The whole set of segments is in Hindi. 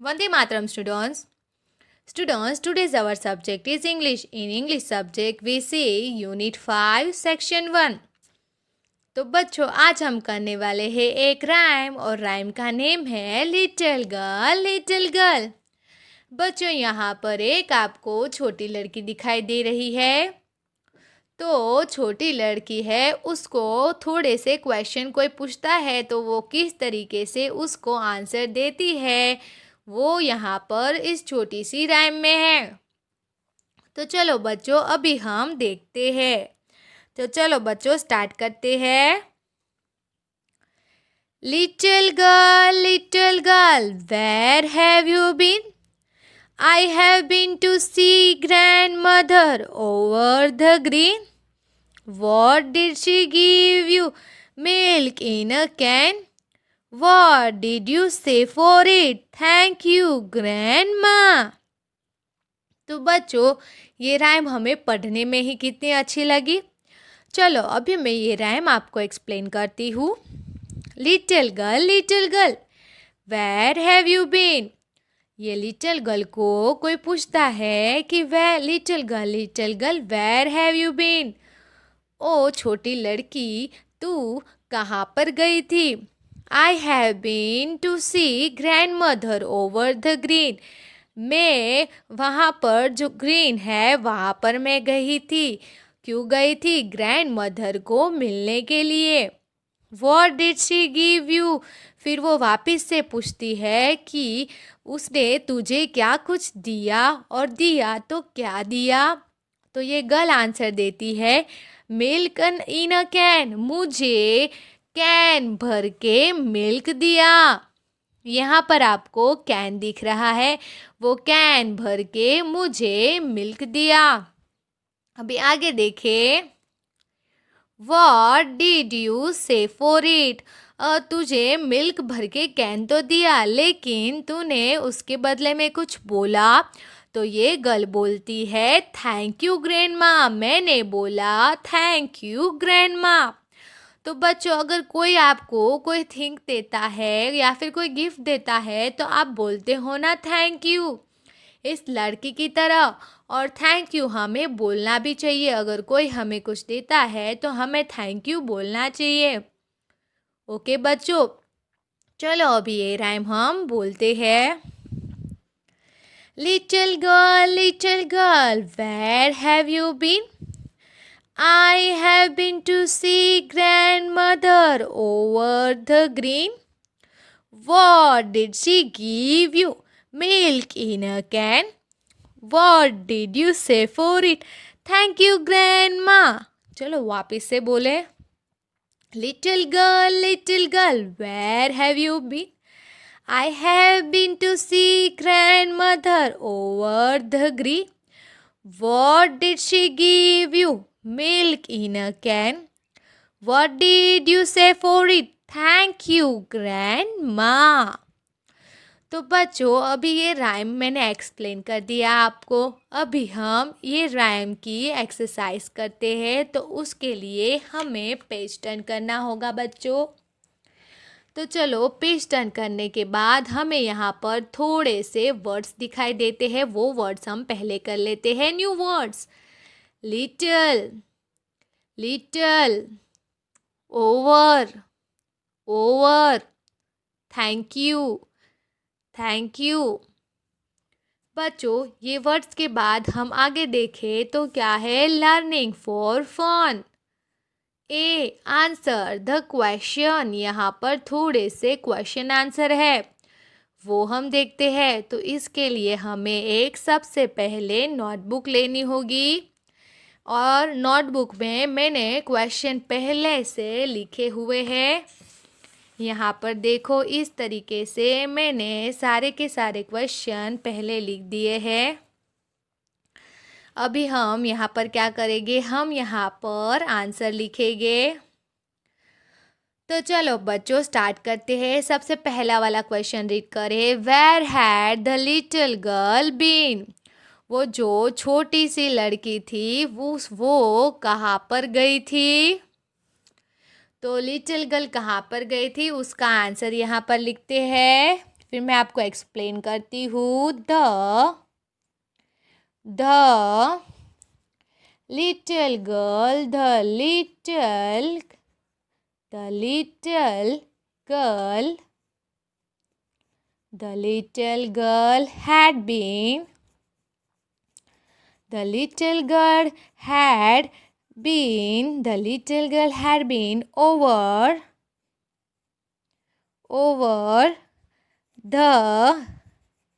Vande Mataram students. Students, today's our subject is English. In English subject, we see Unit 5, Section 1. तो बच्चों आज हम करने वाले हैं एक राइम और राइम का नेम है लिटिल गर्ल लिटिल गर्ल। बच्चों यहाँ पर एक आपको छोटी लड़की दिखाई दे रही है। तो छोटी लड़की है, उसको थोड़े से क्वेश्चन कोई पूछता है तो वो किस तरीके से उसको आंसर देती है वो यहाँ पर इस छोटी सी राइम में है। तो चलो बच्चों अभी हम देखते हैं। तो चलो बच्चों स्टार्ट करते हैं। Little girl where have you been? I have been to see grandmother over the green. What did she give you? Milk in a can. What did you say for it? Thank you, grandma. तो बच्चों ये राइम हमें पढ़ने में ही कितनी अच्छी लगी। चलो अभी मैं ये राइम आपको एक्सप्लेन करती हूँ। Little girl where have you been? ये लिटिल गर्ल को कोई पूछता है कि वे little girl where have you been? ओ छोटी लड़की तू कहाँ पर गई थी? I have been to see grandmother over the green. मैं वहाँ पर जो ग्रीन है वहाँ पर मैं गई थी। क्यों गई थी? ग्रैंड मदर को मिलने के लिए। What did she give you? फिर वो वापस से पूछती है कि उसने तुझे क्या कुछ दिया और दिया तो क्या दिया? तो ये गर्ल आंसर देती है मिल्क इन अ कैन। मुझे कैन भर के मिल्क दिया। यहाँ पर आपको कैन दिख रहा है, वो कैन भर के मुझे मिल्क दिया। अभी आगे देखें। What did you say for it? तुझे मिल्क भर के कैन तो दिया लेकिन तूने उसके बदले में कुछ बोला। तो ये गर्ल बोलती है थैंक यू ग्रैंडमा। मैंने बोला थैंक यू ग्रैंडमा। तो बच्चों अगर कोई आपको कोई थिंग देता है या फिर कोई गिफ्ट देता है तो आप बोलते हो ना थैंक यू, इस लड़की की तरह। और थैंक यू हमें बोलना भी चाहिए। अगर कोई हमें कुछ देता है तो हमें थैंक यू बोलना चाहिए। ओके बच्चों, चलो अभी ये राइम हम बोलते हैं। Little girl where have you been? I have been to see grandmother over the green. What did she give you? Milk in a can. What did you say for it? Thank you, grandma. चलो वापस से बोले। Little girl, where have you been? I have been to see grandmother over the green. What did she give you? Milk in a can. What did you say for it? Thank you, grandma. तो बच्चों अभी ये राइम मैंने एक्सप्लेन कर दिया आपको। अभी हम ये राइम की एक्सरसाइज करते हैं। तो उसके लिए हमें पेज टर्न करना होगा बच्चों। तो चलो पेज टर्न करने के बाद हमें यहाँ पर थोड़े से वर्ड्स दिखाई देते हैं, वो वर्ड्स हम पहले कर लेते हैं। New words. Little, over, thank you. बच्चों ये वर्ड्स के बाद हम आगे देखें तो क्या है? Learning for fun. A answer the question. यहाँ पर थोड़े से क्वेश्चन आंसर है वो हम देखते हैं। तो इसके लिए हमें एक सबसे पहले नोटबुक लेनी होगी और नोटबुक में मैंने क्वेश्चन पहले से लिखे हुए हैं। यहाँ पर देखो इस तरीके से मैंने सारे के सारे क्वेश्चन पहले लिख दिए हैं। अभी हम यहाँ पर क्या करेंगे? हम यहाँ पर आंसर लिखेंगे। तो चलो बच्चों स्टार्ट करते हैं। सबसे पहला वाला क्वेश्चन रीड करें। Where had the little girl been? वो जो छोटी सी लड़की थी वो कहाँ पर गई थी? तो लिटिल गर्ल कहाँ पर गई थी उसका आंसर यहाँ पर लिखते हैं। फिर मैं आपको एक्सप्लेन करती हूँ। The little girl, the little girl, the little girl had been, the little girl had been, the little girl had been over the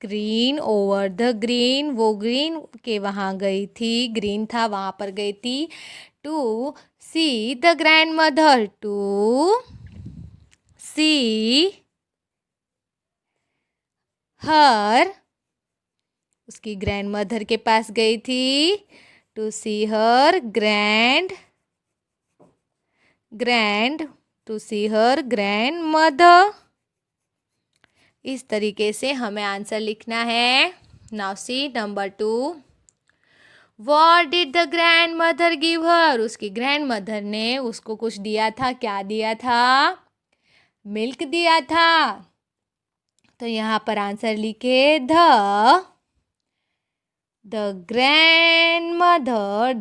green, over the green, वो ग्रीन के वहाँ गई थी, ग्रीन था वहाँ पर गई थी, to see the grandmother, to see her, उसकी ग्रैंडमदर के पास गई थी, to see her to see her grandmother. इस तरीके से हमें आंसर लिखना है। Now see number 2, what did the grandmother give her, उसकी ग्रैंड मदर ने उसको कुछ दिया था, क्या दिया था? मिल्क दिया था। तो यहाँ पर आंसर लिखे the grandmother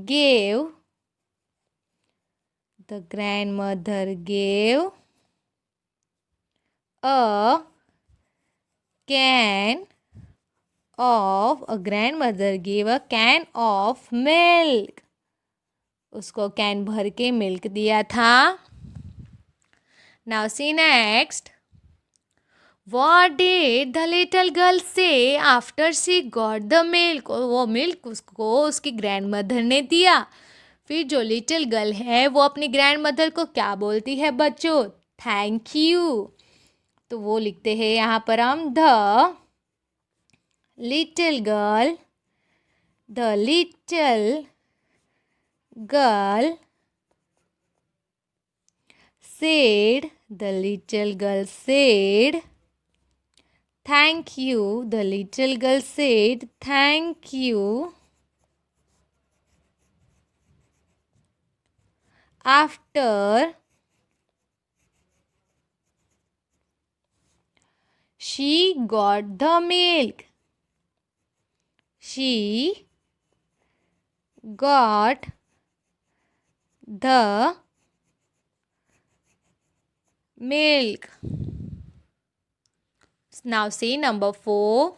gave a grandmother gave a can of milk, उसको कैन भर के मिल्क दिया था। Now see next. What did the little girl say after she got the milk? वो मिल्क उसको उसकी ग्रैंडमदर ने दिया। फिर जो लिटिल गर्ल है वो अपनी ग्रैंडमदर को क्या बोलती है बच्चों? Thank you. तो वो लिखते हैं यहाँ पर हम the little girl said, the little girl said, thank you. The little girl said, thank you. After she got the milk, she got the milk. Now see number 4.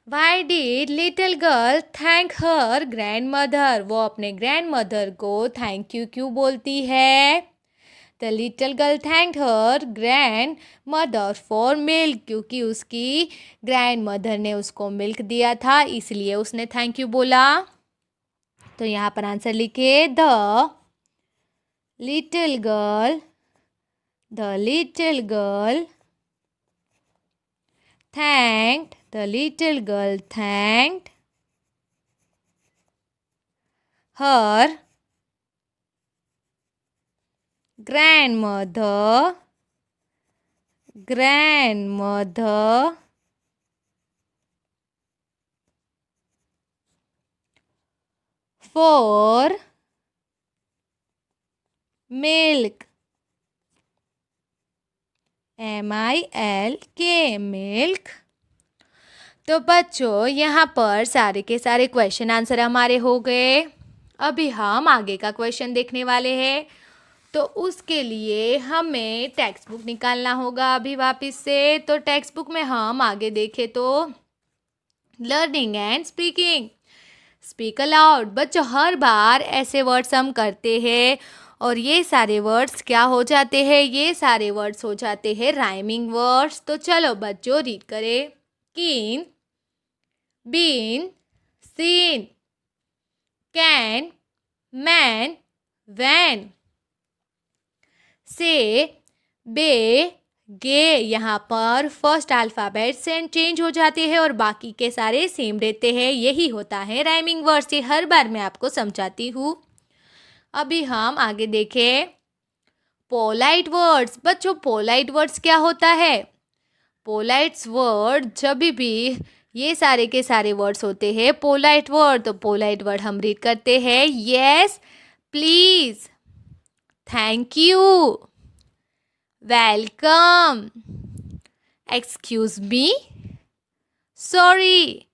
Why did little girl thank her grandmother? वो अपने grandmother को thank you क्यों बोलती है? The little girl thanked her grandmother for milk, क्योंकि उसकी grandmother ने उसको milk दिया था, इसलिए उसने thank you बोला। तो यहाँ पर आंसर लिखे the little girl thanked her grandmother for milk. MILK, milk. तो बच्चों यहाँ पर सारे के सारे क्वेश्चन आंसर हमारे हो गए। अभी हम आगे का क्वेश्चन देखने वाले हैं, तो उसके लिए हमें टेक्स्ट बुक निकालना होगा अभी वापस से। तो टेक्स्ट बुक में हम आगे देखें तो learning and speaking, speak allowed. बच्चों हर बार ऐसे वर्ड्स हम करते हैं और ये सारे वर्ड्स क्या हो जाते हैं? ये सारे वर्ड्स हो जाते हैं राइमिंग वर्ड्स। तो चलो बच्चों रीड करें। Keen, bean, seen, can, man, van, say, bay, गे। यहाँ पर फर्स्ट अल्फ़ाबेट से चेंज हो जाते हैं और बाकी के सारे सेम रहते हैं। यही होता है राइमिंग वर्ड्स। ये हर बार मैं आपको समझाती हूँ। अभी हम आगे देखें पोलाइट वर्ड्स। बच्चों पोलाइट वर्ड्स क्या होता है? पोलाइट वर्ड जब भी ये सारे के सारे वर्ड्स होते हैं पोलाइट वर्ड। तो पोलाइट वर्ड हम रीड करते हैं, yes, please, thank you, welcome, excuse me, sorry.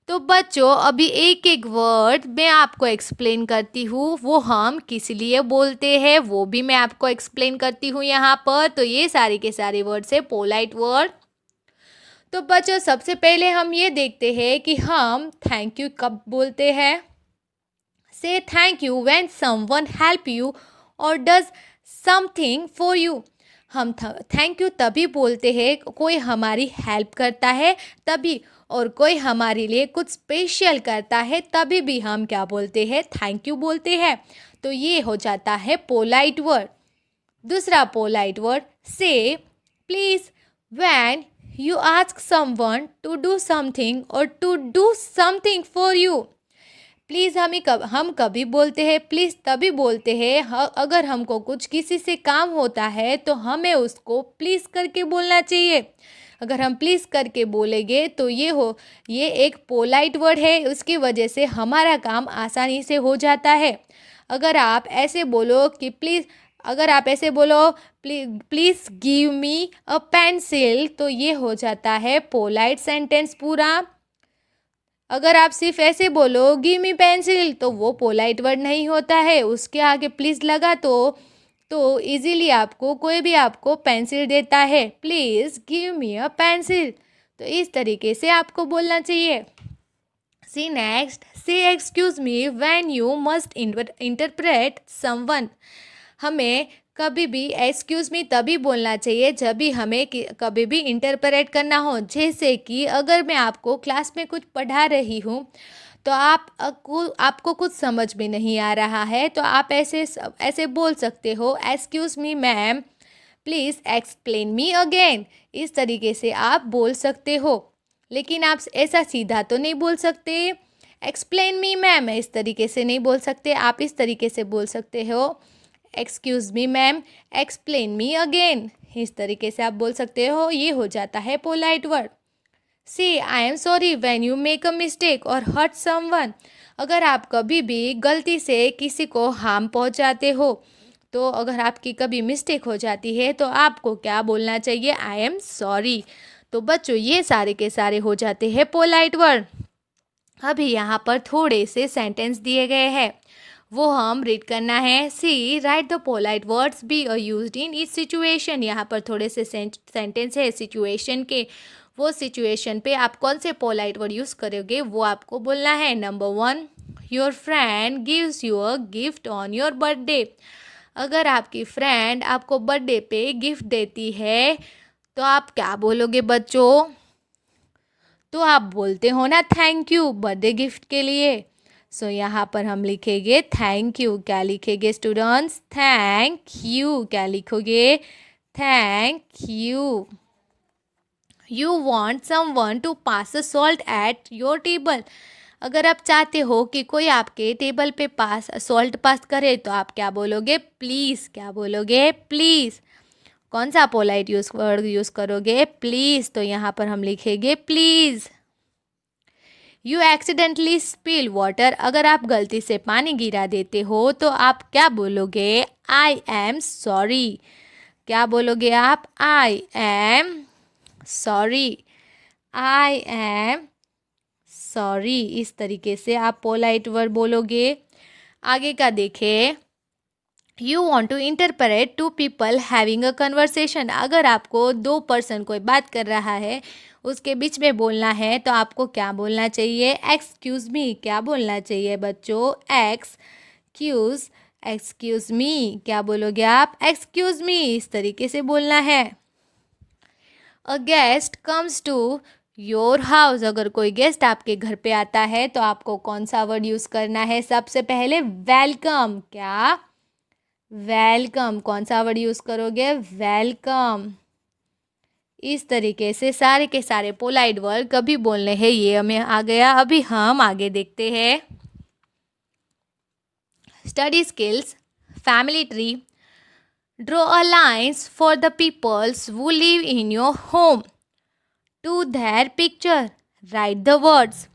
तो बच्चों अभी एक एक वर्ड मैं आपको एक्सप्लेन करती हूँ, वो हम किस लिए बोलते हैं वो भी मैं आपको एक्सप्लेन करती हूँ यहाँ पर। तो ये सारे के सारे वर्ड्स है पोलाइट वर्ड। तो बच्चों सबसे पहले हम ये देखते हैं कि हम थैंक यू कब बोलते हैं। से thank you when someone help you और डज समथिंग फॉर यू। हम थैंक यू तभी बोलते हैं कोई हमारी हेल्प करता है तभी, और कोई हमारे लिए कुछ स्पेशल करता है तभी भी हम क्या बोलते हैं, थैंक यू बोलते हैं। तो ये हो जाता है पोलाइट वर्ड। दूसरा पोलाइट वर्ड से please when you ask someone to do something or to do something for you। Please हम कभी बोलते हैं प्लीज़ तभी बोलते हैं अगर हमको कुछ किसी से काम होता है तो हमें उसको प्लीज़ करके बोलना चाहिए। अगर हम प्लीज़ करके बोलेंगे तो ये एक पोलाइट वर्ड है, उसकी वजह से हमारा काम आसानी से हो जाता है। अगर आप ऐसे बोलो कि please give me a pencil, तो ये हो जाता है पोलाइट सेंटेंस पूरा। अगर आप सिर्फ ऐसे बोलो गिव मी पेंसिल तो वो पोलाइट वर्ड नहीं होता है, उसके आगे प्लीज़ लगा तो इजीली कोई भी आपको पेंसिल देता है, please give me a pencil. तो इस तरीके से आपको बोलना चाहिए। सी next, say excuse me when you must interpret someone. हमें कभी भी एक्सक्यूज़ मी तभी बोलना चाहिए जब भी हमें कभी भी इंटरप्रेट करना हो। जैसे कि अगर मैं आपको क्लास में कुछ पढ़ा रही हूँ तो आपको कुछ समझ में नहीं आ रहा है तो आप ऐसे बोल सकते हो, excuse me ma'am, please explain me again. इस तरीके से आप बोल सकते हो, लेकिन आप ऐसा सीधा तो नहीं बोल सकते, एक्सप्लेन मी मैम इस तरीके से नहीं बोल सकते। आप इस तरीके से बोल सकते हो, excuse me ma'am, explain me again. इस तरीके से आप बोल सकते हो, ये हो जाता है polite word. C I am sorry when you make a mistake और हर्ट समवन। अगर आप कभी भी गलती से किसी को हार्म पहुंचाते हो, तो अगर आपकी कभी मिस्टेक हो जाती है तो आपको क्या बोलना चाहिए, आई एम सॉरी। तो बच्चों ये सारे के सारे हो जाते हैं पोलाइट वर्ड। अभी यहाँ पर थोड़े से सेंटेंस दिए गए हैं, वो हम रीड करना है। C write the polite words be used in each situation. यहाँ पर थोड़े से सेंटेंस है सिचुएशन के, वो सिचुएशन पे आप कौन से पोलाइट वर्ड यूज़ करोगे वो आपको बोलना है। Number 1, your friend gives you a gift on your birthday. अगर आपकी फ्रेंड आपको बर्थडे पे गिफ्ट देती है तो आप क्या बोलोगे बच्चों, तो आप बोलते हो ना थैंक यू बर्थडे गिफ्ट के लिए। सो यहाँ पर हम लिखेंगे थैंक यू। क्या लिखेंगे स्टूडेंट्स, थैंक यू। क्या लिखोगे, thank you. You want someone to pass a salt at your table. अगर आप चाहते हो कि कोई आपके टेबल पे सॉल्ट पास करे तो आप क्या बोलोगे, प्लीज़। क्या बोलोगे, प्लीज़। कौन सा पोलाइट वर्ड यूज़ करोगे, प्लीज़। तो यहाँ पर हम लिखेंगे please. You accidentally spill water. अगर आप गलती से पानी गिरा देते हो तो आप क्या बोलोगे, आई एम सॉरी। क्या बोलोगे आप, आई am sorry, I am sorry. इस तरीके से आप पोलाइट वर्ड बोलोगे। आगे का देखें, you want to interpret two people having a conversation. अगर आपको 2 पर्सन कोई बात कर रहा है उसके बीच में बोलना है तो आपको क्या बोलना चाहिए, एक्सक्यूज़ मी। क्या बोलना चाहिए बच्चों, एक्सक्यूज़ मी। क्या बोलोगे आप, एक्सक्यूज़ मी। इस तरीके से बोलना है। A guest comes to your house. अगर कोई गेस्ट आपके घर पे आता है तो आपको कौन सा वर्ड यूज़ करना है, सबसे पहले वेलकम। क्या, वेलकम। कौन सा वर्ड यूज़ करोगे, वेलकम। इस तरीके से सारे के सारे पोलाइट वर्ड कभी बोलने हैं, ये हमें आ गया। अभी हम आगे देखते हैं, study skills, family tree, draw a lines for the peoples who live in your home to their picture, write the words.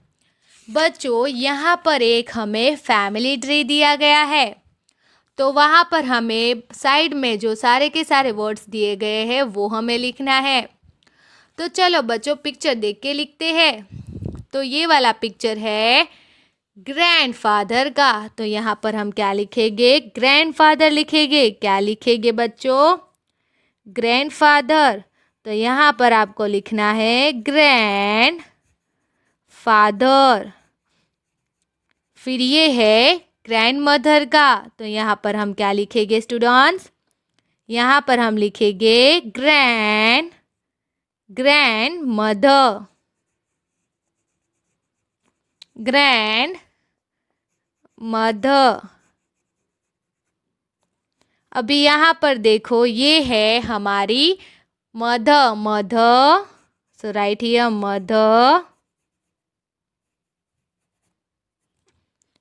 बच्चों यहाँ पर एक हमें फैमिली ट्री दिया गया है, तो वहाँ पर हमें साइड में जो सारे के सारे वर्ड्स दिए गए हैं वो हमें लिखना है। तो चलो बच्चों पिक्चर देख के लिखते हैं। तो ये वाला पिक्चर है ग्रैंडफादर का, तो यहाँ पर हम क्या लिखेंगे? ग्रैंडफादर लिखेंगे। क्या लिखेंगे बच्चों? ग्रैंडफादर। तो यहाँ पर आपको लिखना है ग्रैंड फादर। फिर ये है ग्रैंड मदर का, तो यहाँ पर हम क्या लिखेंगे स्टूडेंट्स? यहाँ पर हम लिखेंगे ग्रैंड मदर। Grand mother. अभी यहाँ पर देखो, ये है हमारी mother. So write here mother.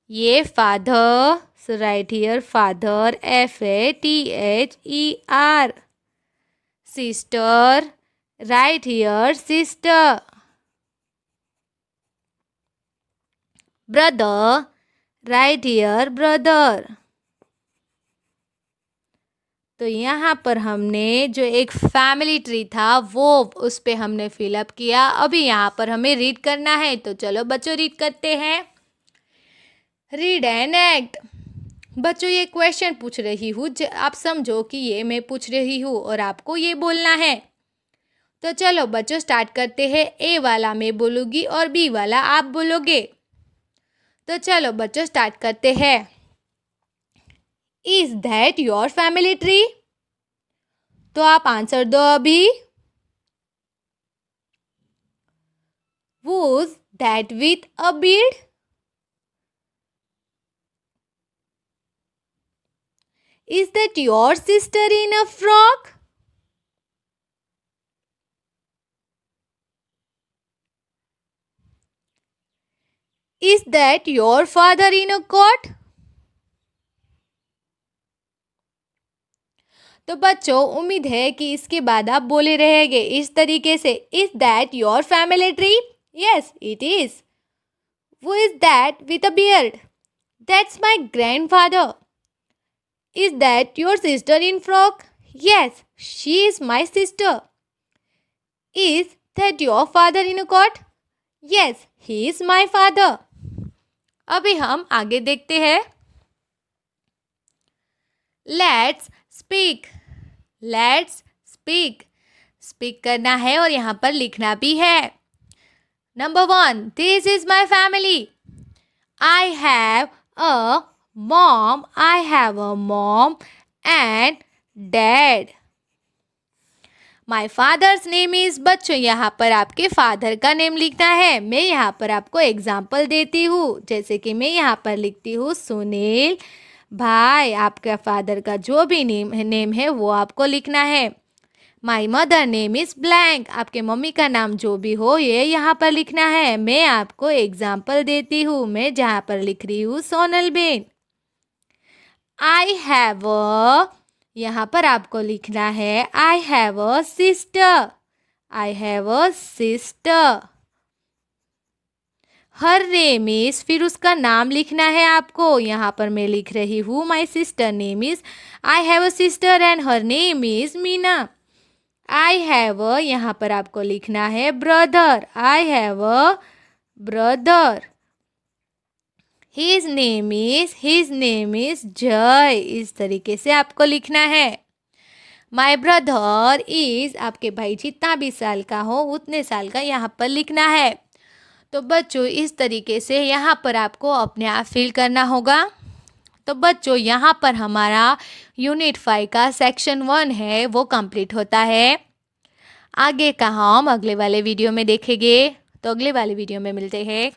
ये father, so write here father, FATHER। Sister, write here sister. Brother, write here brother. तो यहाँ पर हमने जो एक फैमिली ट्री था वो उस पे हमने फिलअप किया। अभी यहाँ पर हमें रीड करना है, तो चलो बच्चों रीड करते हैं। Read and act. बच्चों ये क्वेश्चन पूछ रही हूँ, आप समझो कि ये मैं पूछ रही हूँ और आपको ये बोलना है। तो चलो बच्चों स्टार्ट करते हैं। ए वाला मैं बोलूँगी और बी वाला आप बोलोगे। तो चलो बच्चों स्टार्ट करते हैं। Is that your family tree? तो आप आंसर दो अभी। Was that with a bead? Is that your sister in a frock? Is that your father in a coat? तो बच्चों उम्मीद है कि इसके बाद आप बोले रहेंगे इस तरीके से। Is that your family tree? Yes it is. Who is that with a beard? That's my grandfather. Is that your sister in frock? Yes, she is my sister. Is that your father in a coat? Yes, he is my father. अभी हम आगे देखते हैं। Let's speak. Let's speak. Speak करना है और यहाँ पर लिखना भी है। Number 1, this is my family. I have a mom. I have a mom and dad. My father's name is, बच्चों यहाँ पर आपके फादर का नेम लिखना है। मैं यहाँ पर आपको एग्जाम्पल देती हूँ, जैसे कि मैं यहाँ पर लिखती हूँ सुनील भाई। आपका फादर का जो भी नेम है वो आपको लिखना है। My mother name is blank. आपके मम्मी का नाम जो भी हो ये यहाँ पर लिखना है। मैं आपको एग्जाम्पल देती हूँ, मैं जहाँ पर लिख रही हूँ Sonal Ben. I have a, यहाँ पर आपको लिखना है I have a sister. I have a sister. Her name is, फिर उसका नाम लिखना है आपको। यहाँ पर मैं लिख रही हूँ my sister name is, I have a sister and her name is Meena. I have a, यहाँ पर आपको लिखना है brother. I have a brother. His name is जय। इस तरीके से आपको लिखना है। माई ब्रदर इज, आपके भाई जितना भी साल का हो उतने साल का यहाँ पर लिखना है। तो बच्चों इस तरीके से यहाँ पर आपको अपने आप फिल करना होगा। तो बच्चों यहाँ पर हमारा यूनिट 5 का सेक्शन 1 है वो कंप्लीट होता है। आगे का हम अगले वाले वीडियो में देखेंगे। तो अगले वाले वीडियो में मिलते हैं।